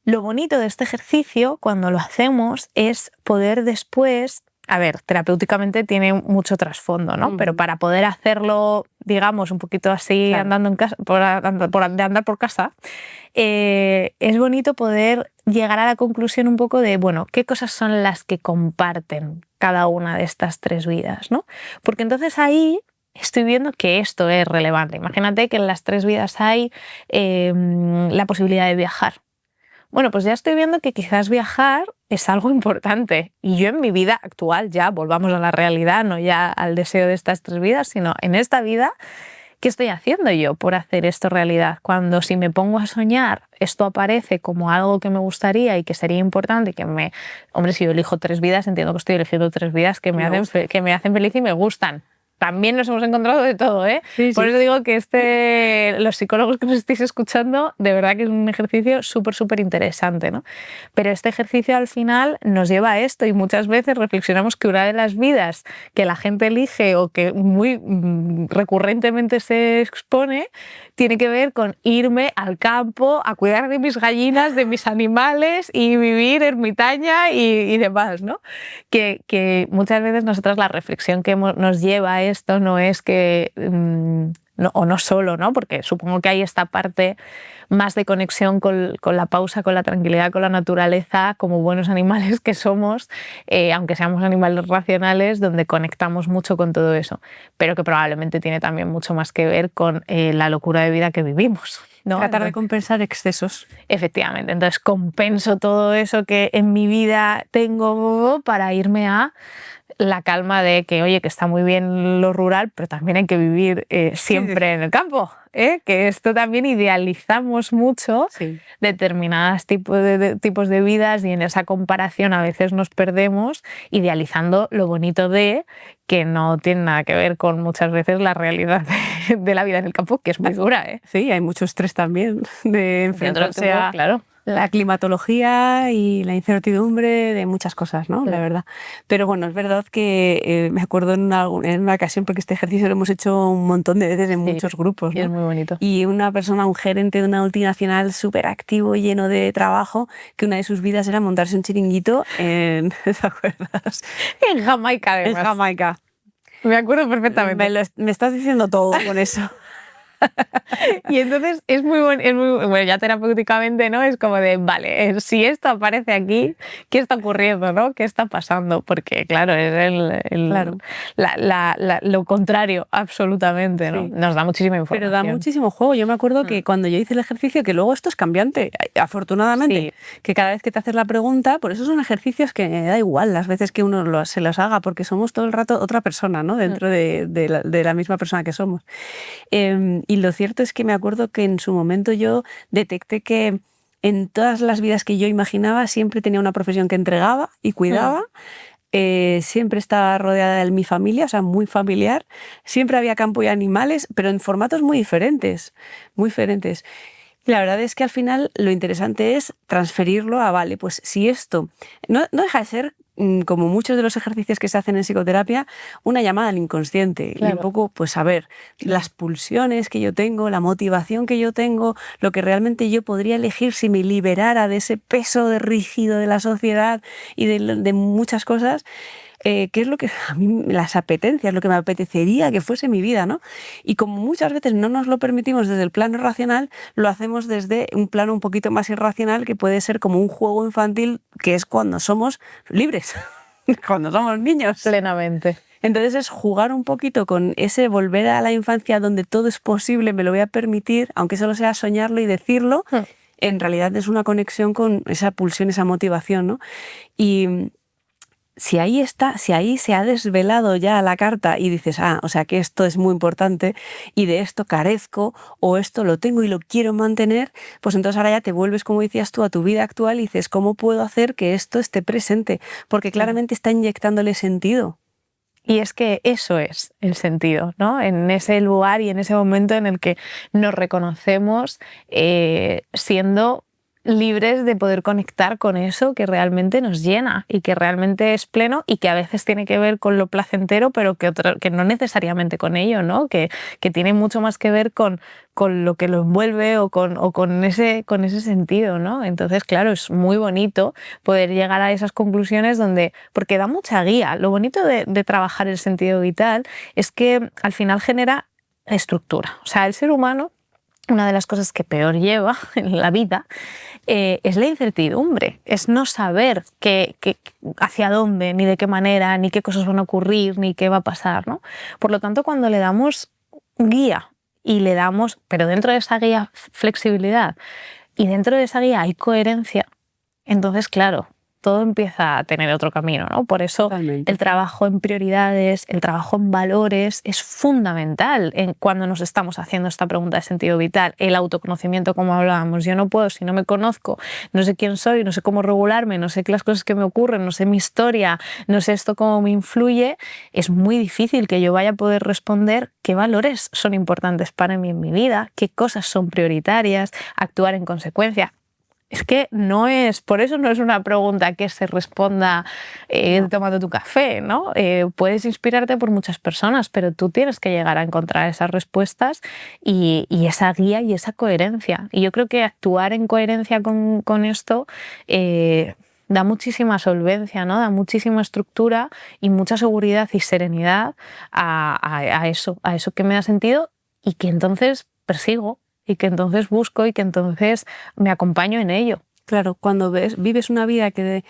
lo bonito de este ejercicio, cuando lo hacemos, es poder después... A ver, terapéuticamente tiene mucho trasfondo, ¿no? Pero para poder hacerlo, digamos, un poquito así, claro, andando en casa, de andar por casa, es bonito poder llegar a la conclusión un poco de, bueno, ¿qué cosas son las que comparten cada una de estas 3 vidas, ¿no? Porque entonces ahí estoy viendo que esto es relevante. Imagínate que en las 3 vidas hay la posibilidad de viajar. Bueno, pues ya estoy viendo que quizás viajar es algo importante. Y yo en mi vida actual, ya volvamos a la realidad, no ya al deseo de estas 3 vidas, sino en esta vida, ¿qué estoy haciendo yo por hacer esto realidad? Cuando si me pongo a soñar, esto aparece como algo que me gustaría y que sería importante, y que me... Hombre, si yo elijo 3 vidas, entiendo que estoy eligiendo 3 vidas que me hacen feliz y me gustan. también nos hemos encontrado de todo, ¿eh? Sí, Por sí. eso digo que los psicólogos que nos estéis escuchando, de verdad que es un ejercicio súper interesante, ¿no? Pero este ejercicio al final nos lleva a esto y muchas veces reflexionamos que una de las vidas que la gente elige o que muy recurrentemente se expone tiene que ver con irme al campo a cuidar de mis gallinas, de mis animales y vivir ermitaña y demás, ¿no? Que muchas veces nosotras la reflexión que nos lleva a esto no es que, o no solo, ¿no? Porque supongo que hay esta parte más de conexión con la pausa, con la tranquilidad, con la naturaleza, como buenos animales que somos, aunque seamos animales racionales, donde conectamos mucho con todo eso, pero que probablemente tiene también mucho más que ver con la locura de vida que vivimos, ¿no? Tratar de compensar excesos. Efectivamente, entonces compenso todo eso que en mi vida tengo para irme a la calma de que, oye, que está muy bien lo rural, pero también hay que vivir siempre en el campo, ¿eh? Que esto también idealizamos mucho determinados tipos de vidas y en esa comparación a veces nos perdemos idealizando lo bonito de que no tiene nada que ver con muchas veces la realidad de la vida en el campo, que es muy dura, ¿eh? Sí, hay mucho estrés también de enfrentarse a claro. la climatología y la incertidumbre de muchas cosas, ¿no? La verdad. Pero bueno, es verdad que me acuerdo en una ocasión, porque este ejercicio lo hemos hecho un montón de veces en muchos grupos, ¿no? Y es muy bonito. Y una persona, un gerente de una multinacional súper activo, lleno de trabajo, que una de sus vidas era montarse un chiringuito en... ¿Te acuerdas? En Jamaica, además. En Jamaica. Me acuerdo perfectamente. Me estás diciendo todo con eso. Y entonces es muy bueno, ya terapéuticamente, ¿no? Es como de, vale, si esto aparece aquí, ¿qué está ocurriendo, no? ¿Qué está pasando? Porque, claro, es Claro. lo contrario, absolutamente, ¿no? Sí. Nos da muchísima información. Pero da muchísimo juego. Yo me acuerdo que cuando yo hice el ejercicio, que luego esto es cambiante, afortunadamente, que cada vez que te haces la pregunta, por eso son ejercicios que da igual las veces que uno se los haga, porque somos todo el rato otra persona, ¿no? Dentro de la misma persona que somos. Y lo cierto es que me acuerdo que en su momento yo detecté que en todas las vidas que yo imaginaba siempre tenía una profesión que entregaba y cuidaba. Siempre estaba rodeada de mi familia, o sea, muy familiar. Siempre había campo y animales, pero en formatos muy diferentes, muy diferentes. Y la verdad es que al final lo interesante es transferirlo a, vale, pues si esto no deja de ser, como muchos de los ejercicios que se hacen en psicoterapia, una llamada al inconsciente. Claro. Y un poco, pues a ver, las pulsiones que yo tengo, la motivación que yo tengo, lo que realmente yo podría elegir si me liberara de ese peso rígido de la sociedad y de muchas cosas. ¿Qué es lo que a mí, las apetencias, lo que me apetecería que fuese mi vida, ¿no? Y como muchas veces no nos lo permitimos desde el plano racional, lo hacemos desde un plano un poquito más irracional, que puede ser como un juego infantil, que es cuando somos libres, cuando somos niños. Plenamente. Entonces es jugar un poquito con ese volver a la infancia donde todo es posible, me lo voy a permitir, aunque solo sea soñarlo y decirlo, en realidad es una conexión con esa pulsión, esa motivación, ¿no? Y si ahí está, si ahí se ha desvelado ya la carta y dices, o sea que esto es muy importante y de esto carezco o esto lo tengo y lo quiero mantener, pues entonces ahora ya te vuelves, como decías tú, a tu vida actual y dices, ¿cómo puedo hacer que esto esté presente? Porque claramente está inyectándole sentido. Y es que eso es el sentido, ¿no? En ese lugar y en ese momento en el que nos reconocemos siendo libres de poder conectar con eso que realmente nos llena y que realmente es pleno y que a veces tiene que ver con lo placentero, pero que no necesariamente con ello, ¿no? Que tiene mucho más que ver con lo que lo envuelve o con ese sentido, ¿no? Entonces, claro, es muy bonito poder llegar a esas conclusiones porque da mucha guía. Lo bonito de trabajar el sentido vital es que al final genera estructura. O sea, el ser humano, una de las cosas que peor lleva en la vida es la incertidumbre, es no saber hacia dónde, ni de qué manera, ni qué cosas van a ocurrir, ni qué va a pasar, ¿no? Por lo tanto, cuando le damos guía y le damos, pero dentro de esa guía, flexibilidad, y dentro de esa guía hay coherencia, entonces, claro, todo empieza a tener otro camino, ¿no? Por eso Totalmente. el trabajo en prioridades, el trabajo en valores es fundamental cuando nos estamos haciendo esta pregunta de sentido vital. El autoconocimiento, como hablábamos, yo no puedo si no me conozco, no sé quién soy, no sé cómo regularme, no sé las cosas que me ocurren, no sé mi historia, no sé esto cómo me influye, es muy difícil que yo vaya a poder responder qué valores son importantes para mí en mi vida, qué cosas son prioritarias, actuar en consecuencia. Es que por eso no es una pregunta que se responda tomando tu café, ¿no? Puedes inspirarte por muchas personas, pero tú tienes que llegar a encontrar esas respuestas y esa guía y esa coherencia. Y yo creo que actuar en coherencia con esto da muchísima solvencia, ¿no? Da muchísima estructura y mucha seguridad y serenidad a eso que me da sentido y que entonces persigo. Y que entonces busco y que entonces me acompaño en ello. Claro, cuando vives una vida que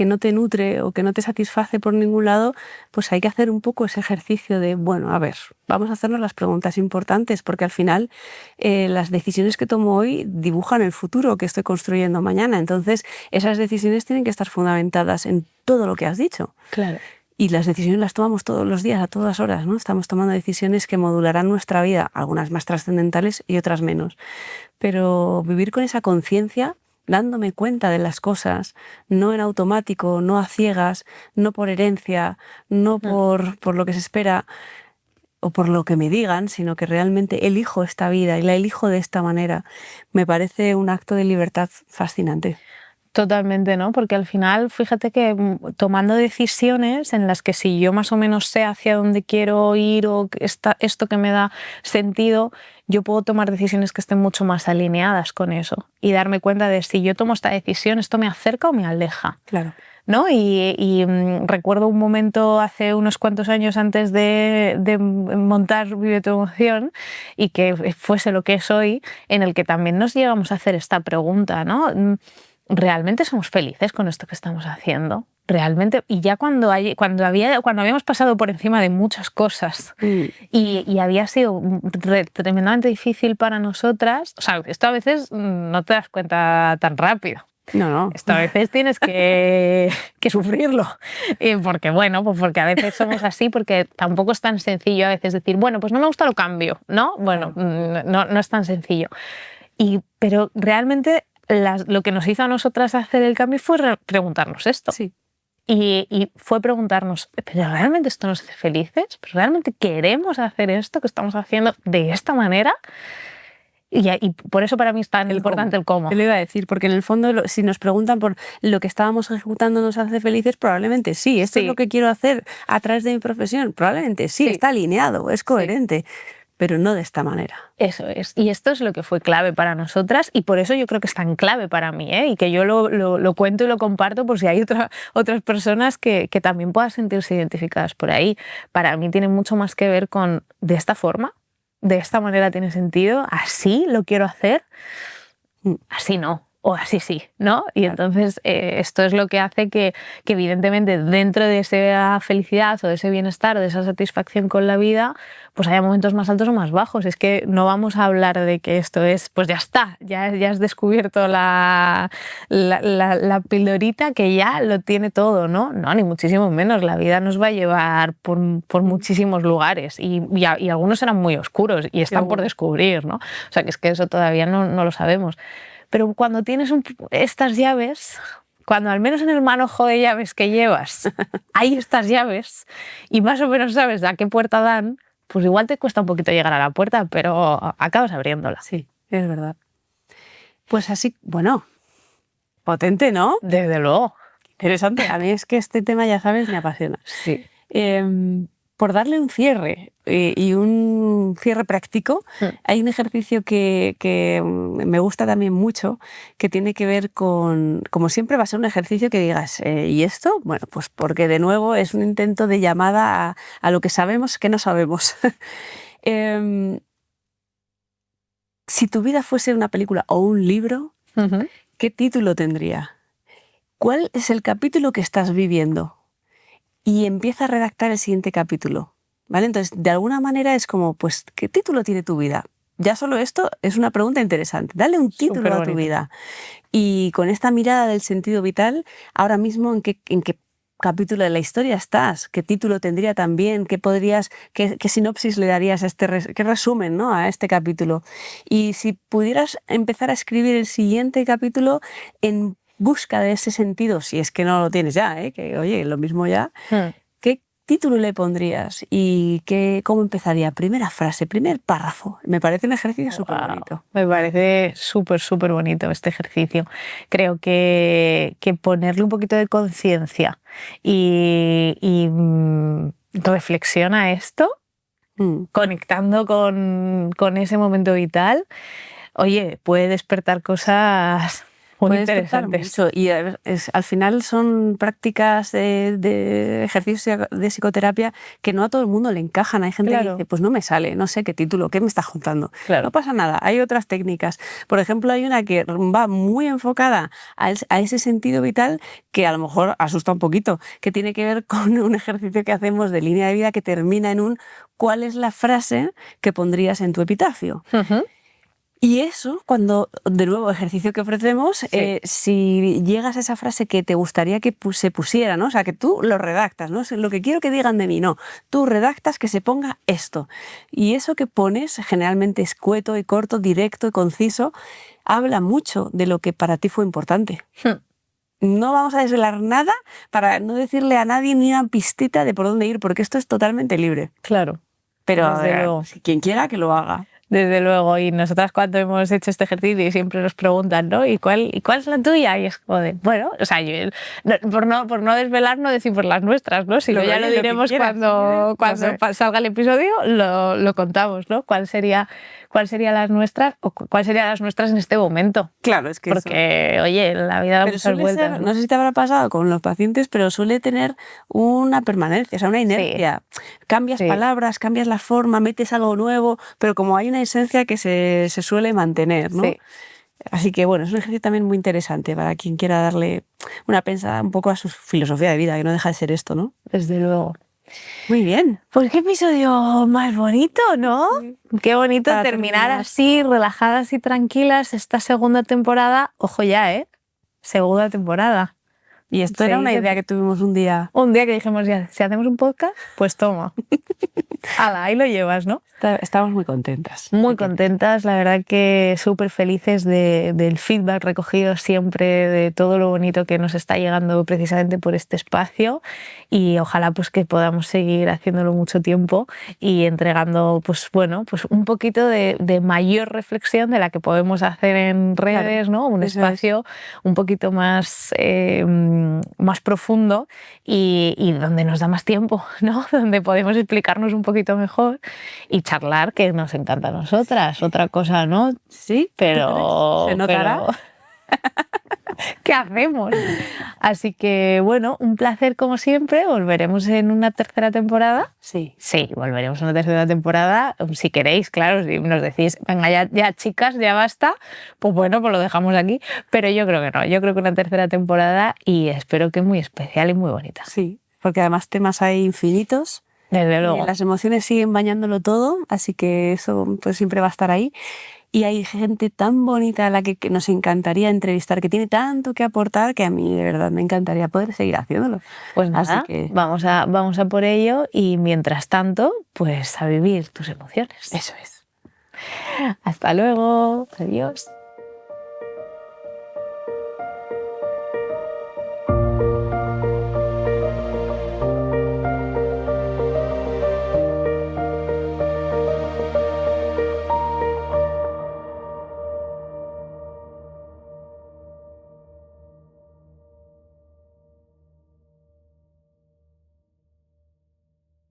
no te nutre o que no te satisface por ningún lado, pues hay que hacer un poco ese ejercicio de, bueno, a ver, vamos a hacernos las preguntas importantes, porque al final las decisiones que tomo hoy dibujan el futuro que estoy construyendo mañana. Entonces, esas decisiones tienen que estar fundamentadas en todo lo que has dicho. Claro. Y las decisiones las tomamos todos los días, a todas horas, ¿no? Estamos tomando decisiones que modularán nuestra vida, algunas más trascendentales y otras menos. Pero vivir con esa conciencia, dándome cuenta de las cosas, no en automático, no a ciegas, no por herencia, no por lo que se espera o por lo que me digan, sino que realmente elijo esta vida y la elijo de esta manera, me parece un acto de libertad fascinante. Totalmente, ¿no? Porque al final, fíjate que tomando decisiones en las que si yo más o menos sé hacia dónde quiero ir o esto que me da sentido, yo puedo tomar decisiones que estén mucho más alineadas con eso y darme cuenta de si yo tomo esta decisión, ¿esto me acerca o me aleja? Claro. ¿No? Y recuerdo un momento hace unos cuantos años antes de montar Vive tu Emoción y que fuese lo que es hoy, en el que también nos llegamos a hacer esta pregunta, ¿no? ¿Realmente somos felices con esto que estamos haciendo? Realmente, y ya cuando habíamos pasado por encima de muchas cosas y había sido tremendamente difícil para nosotras, o sea, esto a veces no te das cuenta tan rápido. No. Esto a veces tienes que sufrirlo, porque bueno, pues porque a veces somos así, porque tampoco es tan sencillo a veces decir, bueno, pues no me gusta, lo cambio, ¿no? Bueno, no es tan sencillo. Pero realmente lo que nos hizo a nosotras hacer el cambio fue preguntarnos esto. Sí. Y fue preguntarnos, ¿pero realmente esto nos hace felices? ¿Pero realmente queremos hacer esto que estamos haciendo de esta manera? Y por eso para mí es tan importante el cómo. Te lo iba a decir, porque en el fondo, si nos preguntan por lo que estábamos ejecutando nos hace felices, probablemente sí. ¿Esto es lo que quiero hacer a través de mi profesión? Probablemente sí. Está alineado, es coherente. Pero no de esta manera. Eso es. Y esto es lo que fue clave para nosotras y por eso yo creo que es tan clave para mí, ¿eh? Y que yo lo cuento y lo comparto por si hay otras personas que también puedan sentirse identificadas por ahí. Para mí tiene mucho más que ver con de esta forma, de esta manera tiene sentido, así lo quiero hacer, así no. O así sí, ¿no? Y entonces esto es lo que hace que evidentemente dentro de esa felicidad o de ese bienestar o de esa satisfacción con la vida, pues haya momentos más altos o más bajos. Es que no vamos a hablar de que esto es, pues ya está, ya has descubierto la pildorita que ya lo tiene todo, ¿no? No, ni muchísimo menos. La vida nos va a llevar por muchísimos lugares y algunos serán muy oscuros y están por descubrir, ¿no? O sea, que es que eso todavía no lo sabemos. Pero cuando tienes estas llaves, cuando al menos en el manojo de llaves que llevas hay estas llaves y más o menos sabes a qué puerta dan, pues igual te cuesta un poquito llegar a la puerta, pero acabas abriéndola. Sí, es verdad. Pues así, bueno, potente, ¿no? Desde luego. Interesante. A mí es que este tema, ya sabes, me apasiona. Sí. Por darle un cierre y un cierre práctico, hay un ejercicio que me gusta también mucho, que tiene que ver con, como siempre va a ser un ejercicio que digas, ¿y esto? Bueno, pues porque de nuevo es un intento de llamada a lo que sabemos que no sabemos. Si tu vida fuese una película o un libro, ¿qué título tendría? ¿Cuál es el capítulo que estás viviendo? Y empieza a redactar el siguiente capítulo, ¿vale? Entonces, de alguna manera es como, pues, ¿qué título tiene tu vida? ya solo esto es una pregunta interesante. Dale un título a tu vida. Y con esta mirada del sentido vital, ahora mismo, ¿en qué capítulo de la historia estás? ¿Qué título tendría también? ¿Qué sinopsis le darías a qué resumen, ¿no?, a este capítulo? Y si pudieras empezar a escribir el siguiente capítulo en busca de ese sentido, si es que no lo tienes ya, que oye, lo mismo ya, ¿qué título le pondrías y cómo empezaría? Primera frase, primer párrafo. Me parece un ejercicio súper bonito. Me parece súper bonito este ejercicio. Creo que ponerle un poquito de conciencia y reflexión a esto, conectando con ese momento vital, oye, puede despertar cosas muy interesantes. Mucho. Y al final son prácticas de ejercicios de psicoterapia que no a todo el mundo le encajan. Hay gente que dice, pues no me sale, no sé qué título, ¿qué me estás contando? No pasa nada, hay otras técnicas. Por ejemplo, hay una que va muy enfocada a ese sentido vital que a lo mejor asusta un poquito, que tiene que ver con un ejercicio que hacemos de línea de vida que termina en ¿cuál es la frase que pondrías en tu epitafio? Y eso, cuando, de nuevo, ejercicio que ofrecemos, si llegas a esa frase que te gustaría que se pusiera, ¿no? O sea, que tú lo redactas, ¿no? Lo que quiero que digan de mí, no. Tú redactas que se ponga esto. Y eso que pones, generalmente escueto y corto, directo y conciso, habla mucho de lo que para ti fue importante. No vamos a desvelar nada para no decirle a nadie ni una pistita de por dónde ir, porque esto es totalmente libre. Claro. Pero quien quiera que lo haga. Desde luego, y nosotras cuando hemos hecho este ejercicio y siempre nos preguntan, ¿no? ¿Y cuál es la tuya? Y es como de, bueno, o sea, yo, por no desvelar, no decimos las nuestras, ¿no? Si no, ya lo diremos cuando salga el episodio, lo contamos, ¿no? ¿Cuál sería las nuestras o cuál serían las nuestras en este momento? Claro, es que porque, oye, la vida da muchas vueltas. No sé si te habrá pasado con los pacientes, pero suele tener una permanencia, o sea, una inercia. Cambias palabras, cambias la forma, metes algo nuevo, pero como hay una esencia que se suele mantener, ¿no? Así que bueno, es un ejercicio también muy interesante para quien quiera darle una pensada un poco a su filosofía de vida, que no deja de ser esto, ¿no? Desde luego. Muy bien. Pues qué episodio más bonito, ¿no? Qué bonito para terminar así, relajadas y tranquilas esta segunda temporada. Ojo ya, segunda temporada. Y esto era una idea que tuvimos un día. Un día que dijimos, ya, si hacemos un podcast, pues toma. Ala, ahí lo llevas, ¿no? Estamos muy contentas. Muy contentas, la verdad que súper felices del feedback recogido siempre, de todo lo bonito que nos está llegando precisamente por este espacio, y ojalá pues que podamos seguir haciéndolo mucho tiempo y entregando pues bueno, pues un poquito de mayor reflexión de la que podemos hacer en redes, ¿no? Un espacio un poquito más profundo y donde nos da más tiempo, ¿no? Donde podemos explicarnos un poquito mejor y charlar, que nos encanta a nosotras. Otra cosa, ¿no? Sí, pero se notará. ¿Qué hacemos? Así que bueno, un placer como siempre. Volveremos en una tercera temporada. Sí, volveremos en una tercera temporada. Si queréis, claro, si nos decís, venga ya chicas, ya basta, pues bueno, pues lo dejamos aquí. Pero yo creo que no, yo creo que una tercera temporada, y espero que muy especial y muy bonita. Sí, porque además temas hay infinitos. Desde luego. Las emociones siguen bañándolo todo, así que eso pues siempre va a estar ahí. Y hay gente tan bonita a la que nos encantaría entrevistar, que tiene tanto que aportar, que a mí de verdad me encantaría poder seguir haciéndolo. Pues nada, así que vamos a por ello, y mientras tanto, pues a vivir tus emociones. Eso es. Hasta luego. Adiós.